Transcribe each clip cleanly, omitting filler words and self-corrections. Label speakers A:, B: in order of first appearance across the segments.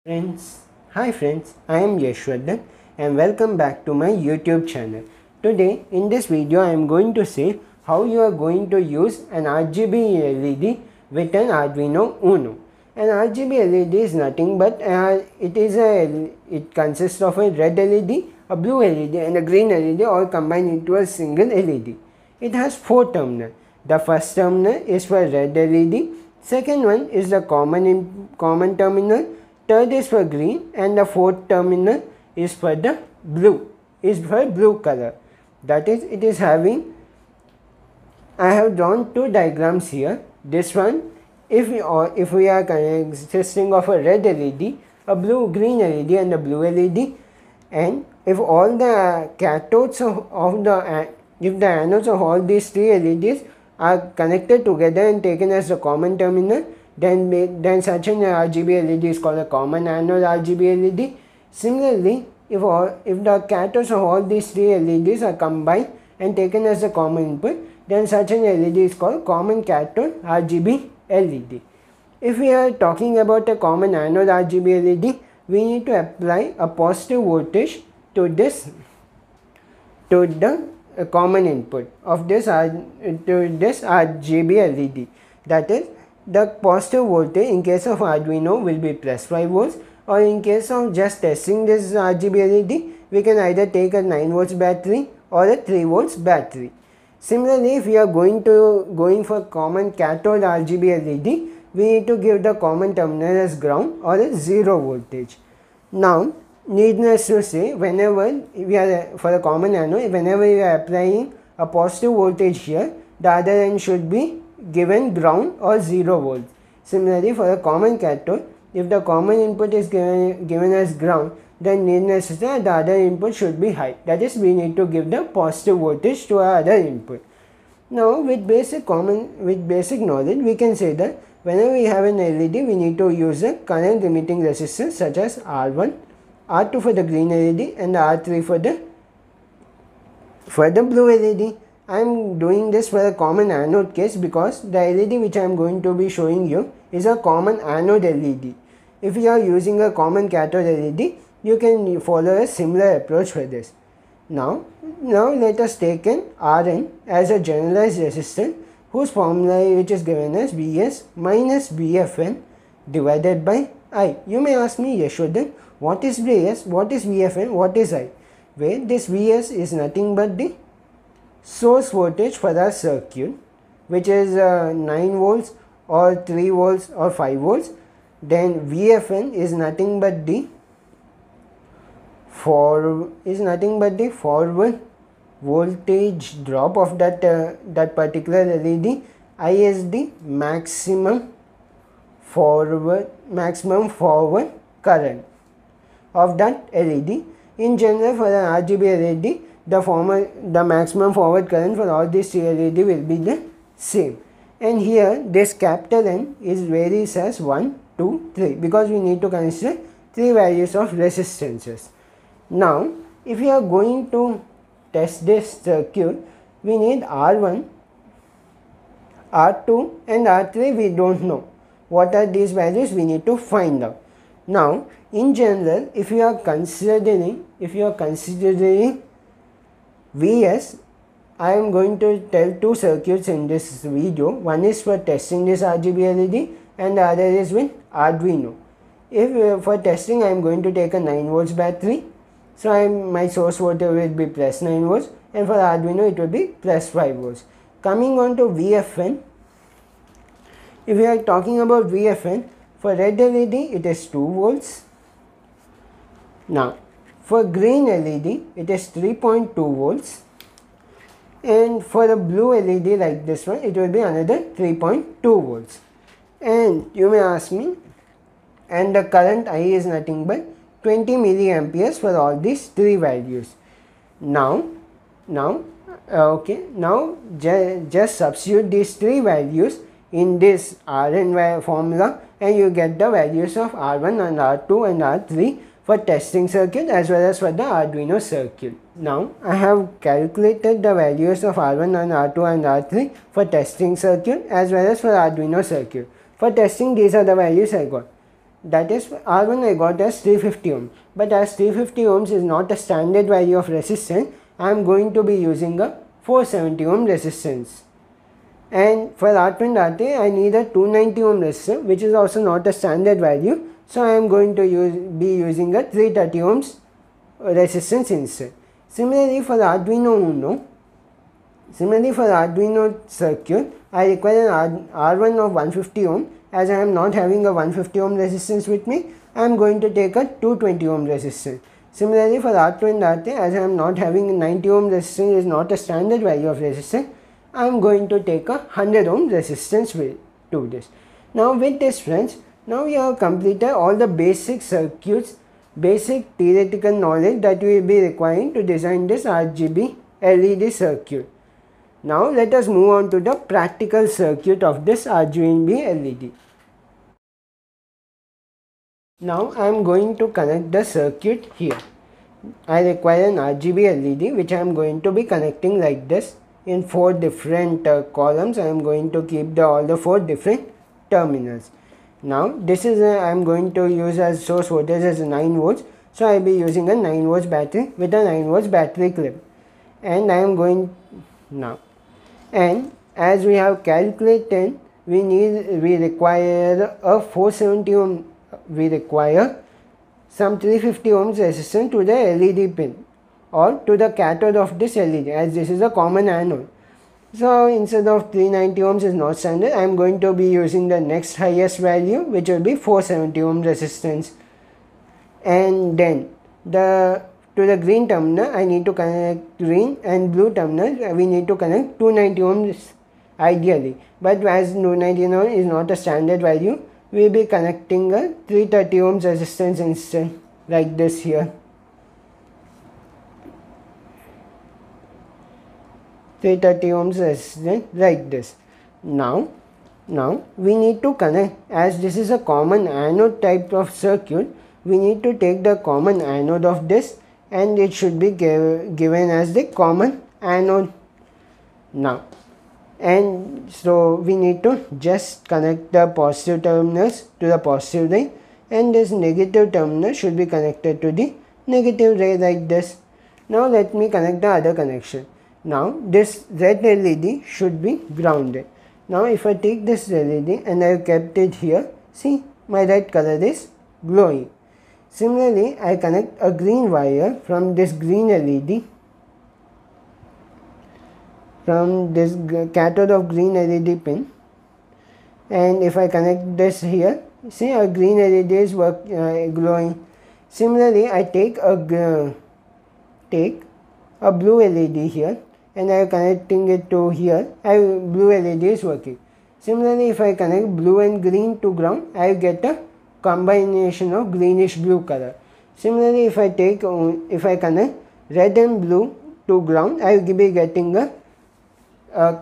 A: Friends, hi friends, I am Yashwardhan and welcome back to my YouTube channel. Today in this video I am going to say how you are going to use an RGB LED with an Arduino Uno. An RGB LED is nothing but it consists of a red LED, a blue LED and a green LED all combined into a single LED. It has 4 terminals. The first terminal is for red LED, second one is the common terminal, third is for green, and the fourth terminal is for the blue color. That is, it is having, I have drawn 2 diagrams here. This one, if we are consisting of a red LED, a green LED and a blue LED, and if all the cathodes if the anodes of all these 3 LEDs are connected together and taken as the common terminal, then such an RGB LED is called a common anode RGB LED. Similarly, if the cathodes of all these 3 LEDs are combined and taken as a common input, then such an LED is called common cathode RGB LED. If we are talking about a common anode RGB LED, we need to apply a positive voltage to the common input of this RGB LED. That is, the positive voltage in case of Arduino will be plus 5 volts, or in case of just testing this RGB LED, we can either take a 9 volts battery or a 3 volts battery. Similarly, if we are going for common cathode RGB LED, we need to give the common terminal as ground or a 0 voltage. Now, needless to say, whenever we are for a common anode, whenever we are applying a positive voltage here, the other end should be given ground or 0 volts. Similarly, for a common cathode, if the common input is given as ground, then needless to say the other input should be high. That is, we need to give the positive voltage to our other input. Now, with basic knowledge, we can say that whenever we have an LED, we need to use a current limiting resistance such as R1, R2 for the green LED and R3 for the blue LED. I am doing this for a common anode case because the LED which I am going to be showing you is a common anode LED. If you are using a common cathode LED, you can follow a similar approach for this. Now let us take an Rn as a generalized resistance whose formula which is given as Vs minus Vfn divided by I. You may ask me, Yashwardhan, what is Vs, what is Vfn, what is I? Well, this Vs is nothing but the source voltage for our circuit, which is 9 volts or 3 volts or 5 volts. Then Vfn is nothing but the forward voltage drop of that particular LED. I is the maximum forward current of that LED. In general, for an RGB LED, the maximum forward current for all these 3 LED will be the same. And here this capital N is varies as 1, 2, 3 because we need to consider 3 values of resistances. Now, if we are going to test this circuit, we need R1, R2 and R3. We don't know. What are these values? We need to find out. Now, in general, if you are considering Vs, I am going to tell 2 circuits in this video. One is for testing this RGB LED and the other is with Arduino. If for testing I am going to take a 9 volts battery, so my source voltage will be plus 9 volts and for Arduino it will be plus 5 volts. Coming on to Vfn, if we are talking about Vfn, for red LED it is 2 volts. Now, for green LED it is 3.2 volts. And for the blue LED like this one, it will be another 3.2 volts. And you may ask me, and the current I is nothing but 20 milliamperes for all these 3 values. Now just substitute these 3 values in this Rn formula and you get the values of R1 and R2 and R3 for testing circuit as well as for the Arduino circuit. Now I have calculated the values of R1 and R2 and R3 for testing circuit as well as for Arduino circuit. For testing, these are the values I got. that is R1 I got as 350 ohm, but as 350 ohms is not a standard value of resistance, I am going to be using a 470 ohm resistance. And for R2 and R3 I need a 290 ohm resistor, which is also not a standard value, so I am going to be using a 330 ohms resistance instead. Similarly for Arduino circuit, I require an R1 of 150 ohm. As I am not having a 150 ohm resistance with me, I am going to take a 220 ohm resistance. Similarly for R2 and R3, as I am not having a 90 ohm resistance, is not a standard value of resistance, I am going to take a 100 ohm resistance to this. Now with this friends, now we have completed all the basic circuits, basic theoretical knowledge that we will be requiring to design this RGB LED circuit. Now let us move on to the practical circuit of this RGB LED. Now I am going to connect the circuit here. I require an RGB LED which I am going to be connecting like this in 4 different columns. I am going to keep all the 4 different terminals. Now this is I am going to use as source voltage as 9 volts. So I will be using a 9 volts battery with a 9 volts battery clip. And I am going now. And as we have calculated, we require a 470 ohm, we require some 350 ohms resistance to the LED pin or to the cathode of this LED, as this is a common anode. So instead of 390 ohms is not standard, I am going to be using the next highest value, which will be 470 ohm resistance. And then to the green terminal I need to connect green, and blue terminal we need to connect 290 ohms ideally, but as 290 ohm is not a standard value, we will be connecting a 330 ohms resistance instead, like this here. 330 ohms resistance like this. Now we need to connect, as this is a common anode type of circuit, we need to take the common anode of this and it should be given as the common anode now. And so we need to just connect the positive terminals to the positive ray, and this negative terminal should be connected to the negative ray like this. Now let me connect the other connection. Now this red LED should be grounded. Now if I take this LED and I have kept it here, see my red color is glowing. Similarly, I connect a green wire from this green LED, from this cathode of green LED pin, and if I connect this here, see a green LED is glowing. Similarly, I take a blue LED here and I am connecting it to here, blue LED is working. Similarly, if I connect blue and green to ground, I get a combination of greenish blue color. Similarly, if I connect red and blue to ground, I will be getting a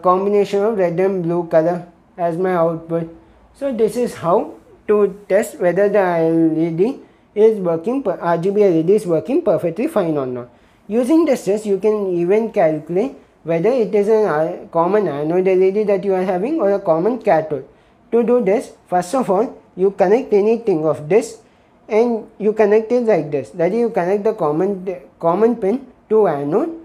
A: combination of red and blue color as my output. So this is how to test whether the LED is working, RGB LED is working perfectly fine or not. Using this test, you can even calculate whether it is a common anode LED that you are having or a common cathode. To do this, first of all, you connect anything of this and you connect it like this. That is, you connect the common pin to anode,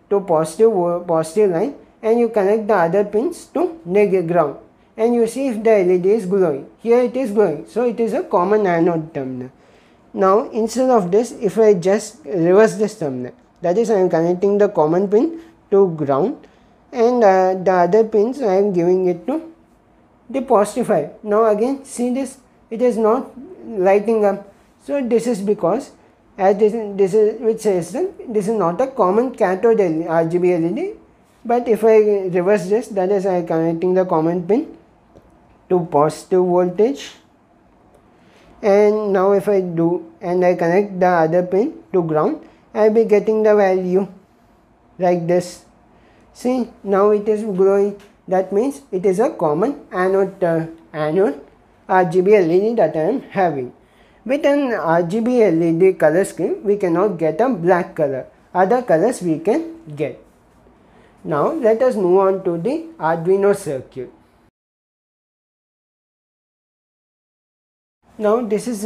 A: to positive line, and you connect the other pins to negative ground, and you see if the LED is glowing. Here it is glowing, so it is a common anode terminal. Now instead of this, if I just reverse this terminal, that is, I am connecting the common pin to ground and the other pins I am giving it to the positive 5. Now again see this, it is not lighting up. So this is because, as this is which says that this is not a common cathode RGB LED. But if I reverse this, that is, I am connecting the common pin to positive voltage, and now if I do and I connect the other pin to ground, I will be getting the value like this. See, now it is glowing. That means it is a common anode RGB LED that I am having. With an RGB LED color scheme, we cannot get a black color. Other colors we can get. Now let us move on to the Arduino circuit. Now this is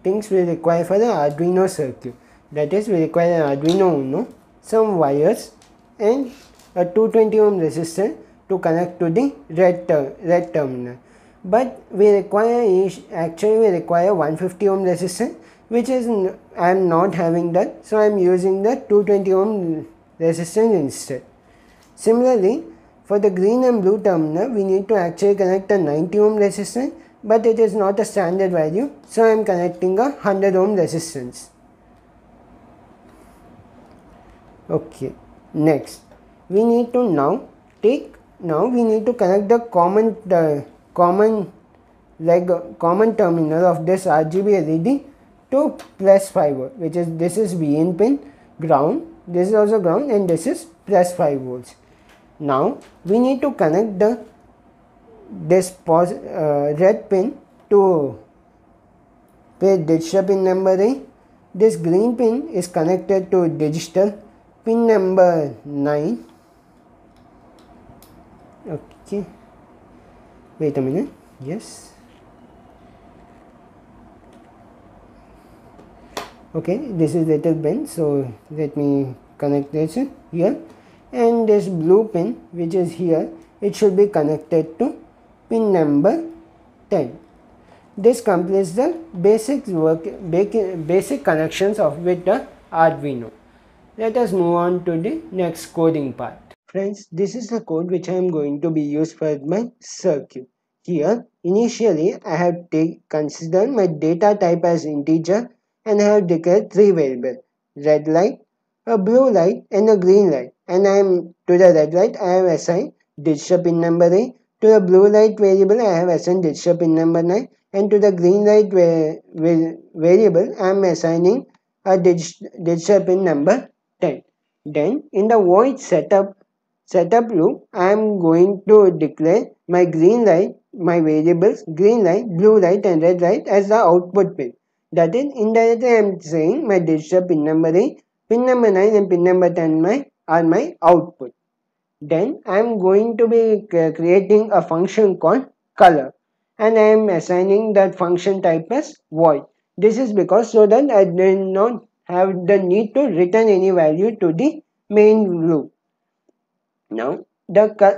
A: things we require for the Arduino circuit. That is, we require an Arduino Uno, some wires, and a 220 ohm resistor to connect to the red terminal. But we require actually we require 150 ohm resistor, which is I am not having that, so I am using the 220 ohm resistance instead. Similarly, for the green and blue terminal, we need to actually connect a 90 ohm resistance, but it is not a standard value, so I am connecting a 100 ohm resistance. Okay, next we need to we need to connect the common terminal of this RGB LED to plus 5 volt, which is this is VIN pin, ground, this is also ground, and this is plus 5 volts. Now we need to connect this red pin to digital pin number 8. This green pin is connected to digital pin number 9. Okay, wait a minute. Yes, okay, this is little pin, so let me connect this here, and this blue pin which is here, it should be connected to pin number 10. This completes the basic connections of with the Arduino. Let us move on to the next coding part. Friends, this is the code which I am going to be used for my circuit. Here, initially I have considered my data type as integer, and I have declared 3 variables: red light, a blue light, and a green light. And to the red light I have assigned digital pin number 8. To the blue light variable I have assigned digital pin number 9, and to the green light variable I am assigning a digital pin number 10. Then in the void setup loop, I am going to declare my green light, my variables green light, blue light, and red light as the output pin. That is, indirectly I am saying my digital pin number 8, pin number 9, and pin number 10 are my output. Then I am going to be creating a function called color, and I am assigning that function type as void. This is because so that I do not have the need to return any value to the main loop. Now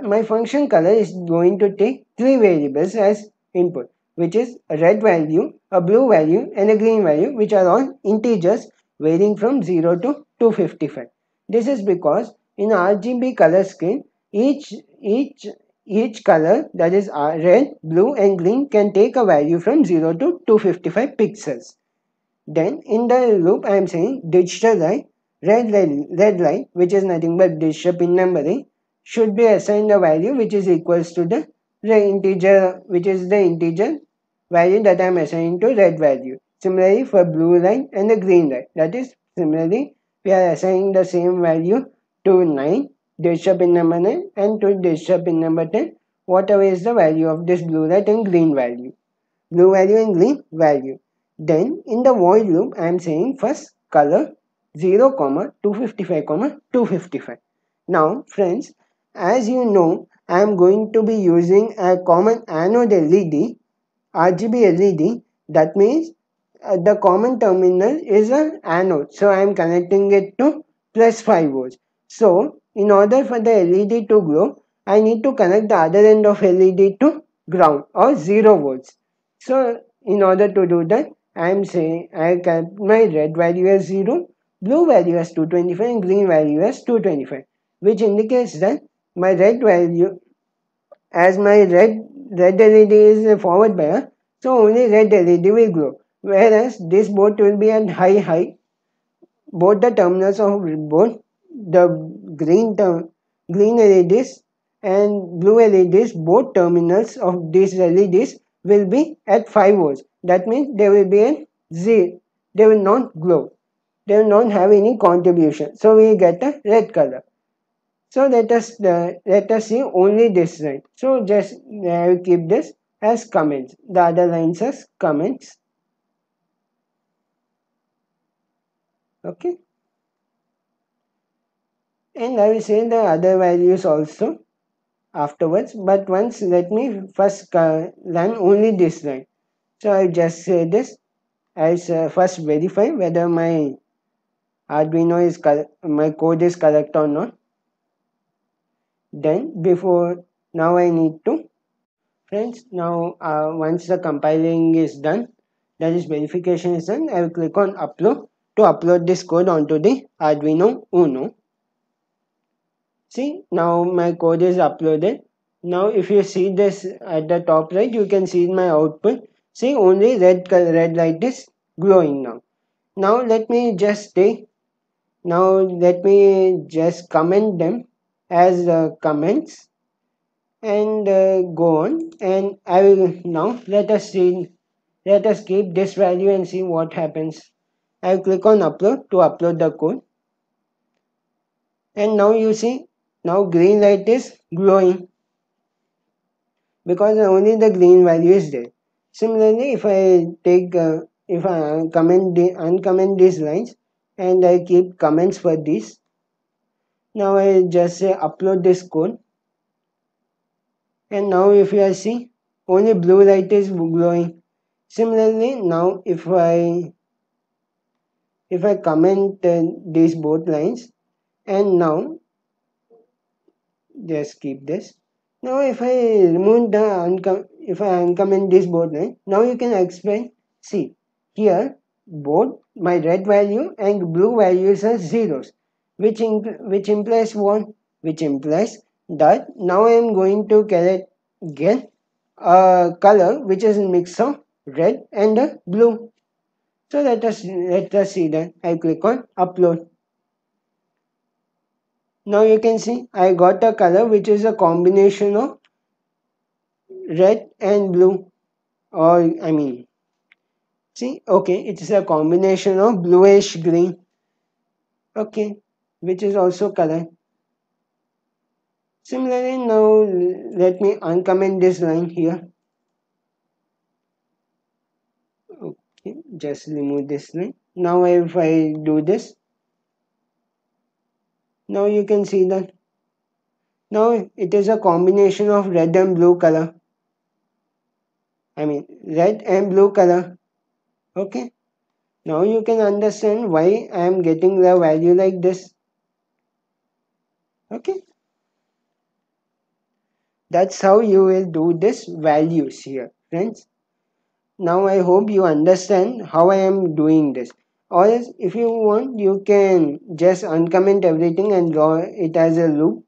A: my function color is going to take 3 variables as input, which is a red value, a blue value, and a green value, which are all integers varying from 0 to 255. This is because in RGB color scheme, each color, that is red, blue, and green, can take a value from 0 to 255 pixels. Then in the loop I am saying digital light, red light, which is nothing but digital pin number 8, should be assigned a value which is equals to the integer, which is the integer value that I am assigning to red value. Similarly for blue light and the green light, that is, similarly we are assigning the same value to 9, digital pin number 9, and to digital pin number 10, whatever is the value of this blue light and green value, blue value and green value. Then in the void loop I am saying first color 0, 255, 255. Now friends, as you know, I am going to be using a common anode LED, RGB LED. That means the common terminal is an anode. So I am connecting it to plus 5 volts. So in order for the LED to glow, I need to connect the other end of LED to ground or 0 volts. So in order to do that, I am saying I kept my red value as 0, blue value as 225, and green value as 225, which indicates that my red value, as my red LED is a forward bias, so only red LED will glow, whereas this both will be at high. Both the terminals of both the green LEDs and blue LEDs, both terminals of these LEDs will be at 5 volts. That means they will be at 0. They will not glow. They will not have any contribution. So we get a red color. So let us see only this line. So just keep this as comments. The other lines as comments. Okay. And I will say the other values also afterwards, but once let me first run only this line. So I just say this. I first verify whether my Arduino is my code is correct or not. Then before, now I need to, friends, now once the compiling is done, that is verification is done, I will click on upload to upload this code onto the Arduino Uno. See, now my code is uploaded. Now if you see this at the top right, you can see my output. See, only red light is glowing now. Now let me just comment them as comments and go on, and I will now let us keep this value and see what happens. I will click on upload to upload the code, and now you see, now green light is glowing because only the green value is there. Similarly, if I uncomment these lines and I keep comments for these, now I just say upload this code, and now if you see, only blue light is glowing. Similarly, now if I comment these both lines, and now just keep this. Now if I remove if I uncomment this both lines, now you can expect, see here both my red value and blue values are zeros, which implies what? Which implies that now I am going to get a color which is a mix of red and blue. So let us see that. I click on upload. Now you can see I got a color which is a combination of red and blue, or I mean, see, okay, it is a combination of bluish green, okay, which is also color. Similarly, now let me uncomment this line here. Okay, just remove this line. Now if I do this, now you can see that now it is a combination of red and blue color. I mean, red and blue color. Okay. Now you can understand why I am getting the value like this. Okay. That's how you will do this values here, friends. Now I hope you understand how I am doing this. Or else if you want, you can just uncomment everything and draw it as a loop.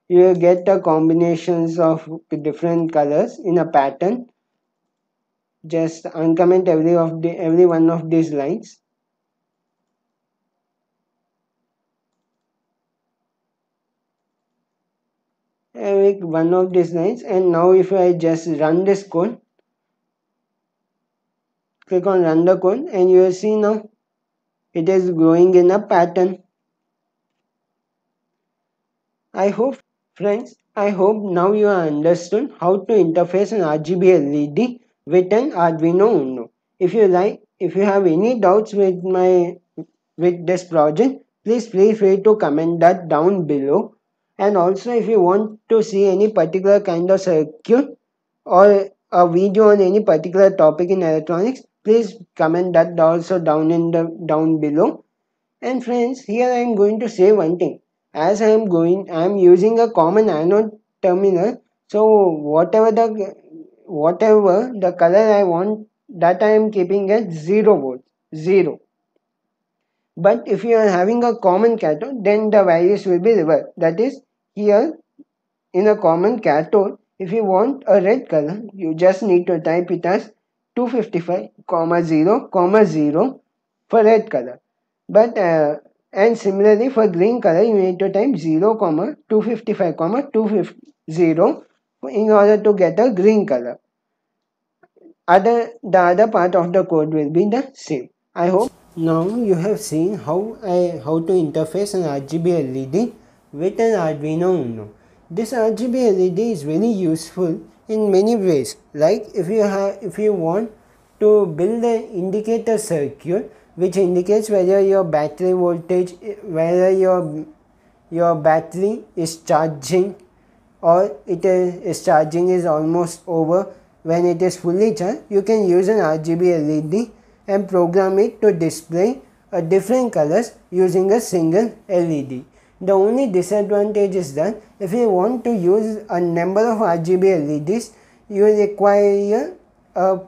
A: You will get the combinations of different colors in a pattern. Just uncomment every one of these lines. Every one of these lines, and now if I just run this code, click on run the code, and you will see now it is going in a pattern. I hope, friends, I hope now you have understood how to interface an RGB LED with an Arduino Uno. If you have any doubts with this project, please feel free to comment that down below. And also, if you want to see any particular kind of circuit or a video on any particular topic in electronics, please comment that also down below. And friends, here I am going to say one thing. As I am using a common anode terminal. So whatever the color I want, that I am keeping at 0 volts, 0. But if you are having a common cathode, then the values will be reversed. That is, here in a common cathode, if you want a red color, you just need to type it as 255, 0, 0 for red color. But and similarly for green color, you need to type 0, 255, 250 in order to get a green color. The other part of the code will be the same. I hope now you have seen how to interface an RGB LED with an Arduino Uno. This RGB LED is very useful in many ways. Like if you want to build an indicator circuit which indicates whether your battery voltage, whether your battery is charging or its charging is almost over, when it is fully charged, you can use an RGB LED and program it to display different colors using a single LED. The only disadvantage is that if you want to use a number of RGB LEDs, you require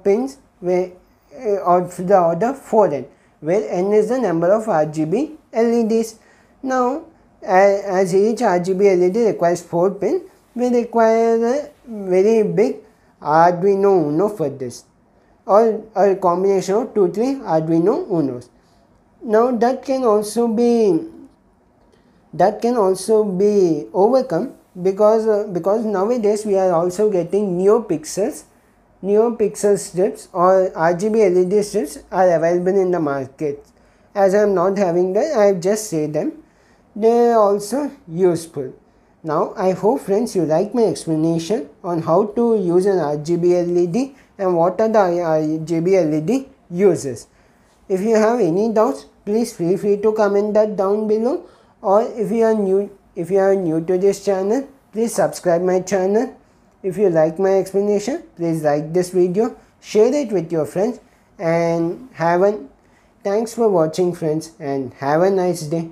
A: pins where, of the order 4n, where n is the number of RGB LEDs. Now, as each RGB LED requires 4 pins, we require a very big Arduino Uno for this, or a combination of 2-3 Arduino Unos. Now that can also be overcome because nowadays we are also getting NeoPixel strips or RGB LED strips are available in the market. As I am not having that, I have just said them. They are also useful. Now I hope friends you like my explanation on how to use an RGB LED and what are the RGB LED uses. If you have any doubts, please feel free to comment that down below, or if you are new to this channel, please subscribe my channel. If you like my explanation, please like this video, share it with your friends, and thanks for watching friends, and have a nice day.